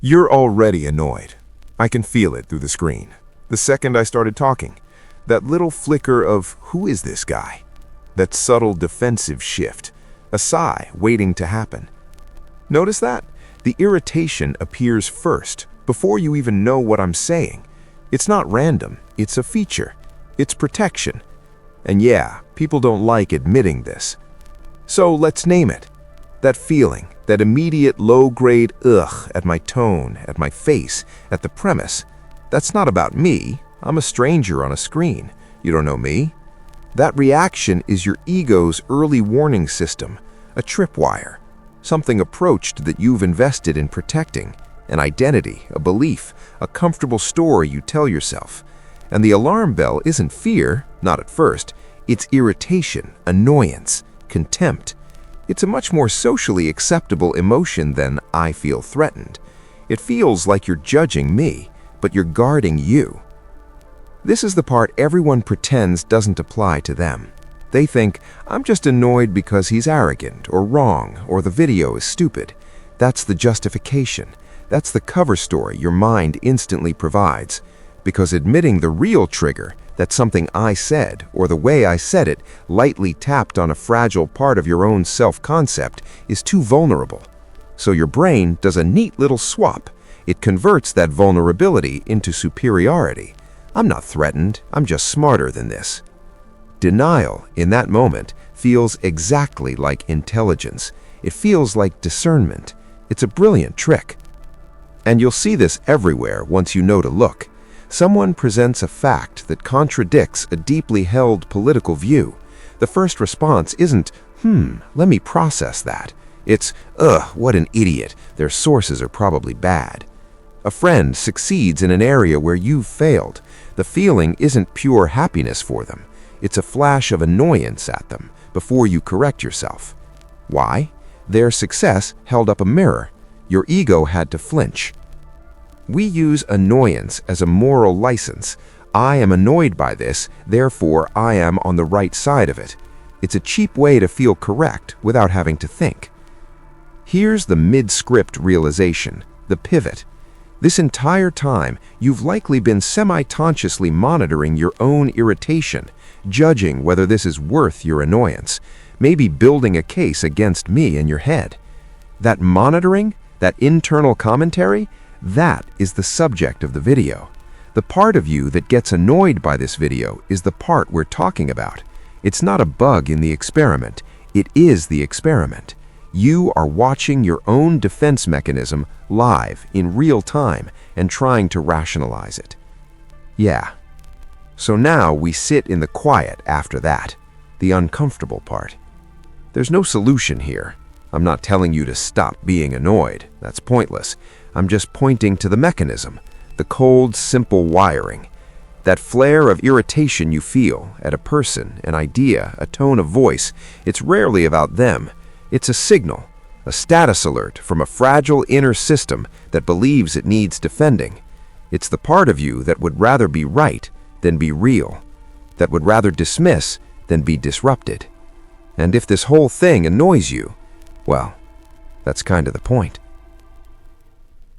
You're already annoyed. I can feel it through the screen. The second I started talking, that little flicker of who is this guy? That subtle defensive shift, a sigh waiting to happen. Notice that? The irritation appears first, before you even know what I'm saying. It's not random, it's a feature. It's protection. And yeah, people don't like admitting this. So let's name it. That feeling, that immediate low-grade ugh at my tone, at my face, at the premise. That's not about me. I'm a stranger on a screen. You don't know me. That reaction is your ego's early warning system, a tripwire, something approached that you've invested in protecting, an identity, a belief, a comfortable story you tell yourself. And the alarm bell isn't fear, not at first. It's irritation, annoyance, contempt. It's a much more socially acceptable emotion than I feel threatened. It feels like you're judging me, but you're guarding you. This is the part everyone pretends doesn't apply to them. They think, I'm just annoyed because he's arrogant or wrong or the video is stupid. That's the justification. That's the cover story your mind instantly provides. Because admitting the real trigger, that something I said or the way I said it lightly tapped on a fragile part of your own self-concept, is too vulnerable. So your brain does a neat little swap. It converts that vulnerability into superiority. I'm not threatened, I'm just smarter than this. Denial, in that moment, feels exactly like intelligence. It feels like discernment. It's a brilliant trick. And you'll see this everywhere once you know to look. Someone presents a fact that contradicts a deeply held political view. The first response isn't, let me process that. It's, what an idiot. Their sources are probably bad. A friend succeeds in an area where you've failed. The feeling isn't pure happiness for them. It's a flash of annoyance at them before you correct yourself. Why? Their success held up a mirror. Your ego had to flinch. We use annoyance as a moral license. I am annoyed by this, therefore I am on the right side of it. It's a cheap way to feel correct without having to think. Here's the mid-script realization, the pivot. This entire time, you've likely been semi-consciously monitoring your own irritation, judging whether this is worth your annoyance, maybe building a case against me in your head. That monitoring, that internal commentary, that is the subject of the video. The part of you that gets annoyed by this video is the part we're talking about. It's not a bug in the experiment. It is the experiment. You are watching your own defense mechanism live in real time and trying to rationalize it. Yeah. So now we sit in the quiet after that, the uncomfortable part. There's no solution here. I'm not telling you to stop being annoyed. That's pointless. I'm just pointing to the mechanism, the cold, simple wiring. That flare of irritation you feel at a person, an idea, a tone of voice, it's rarely about them. It's a signal, a status alert from a fragile inner system that believes it needs defending. It's the part of you that would rather be right than be real, that would rather dismiss than be disrupted. And if this whole thing annoys you, well, that's kind of the point.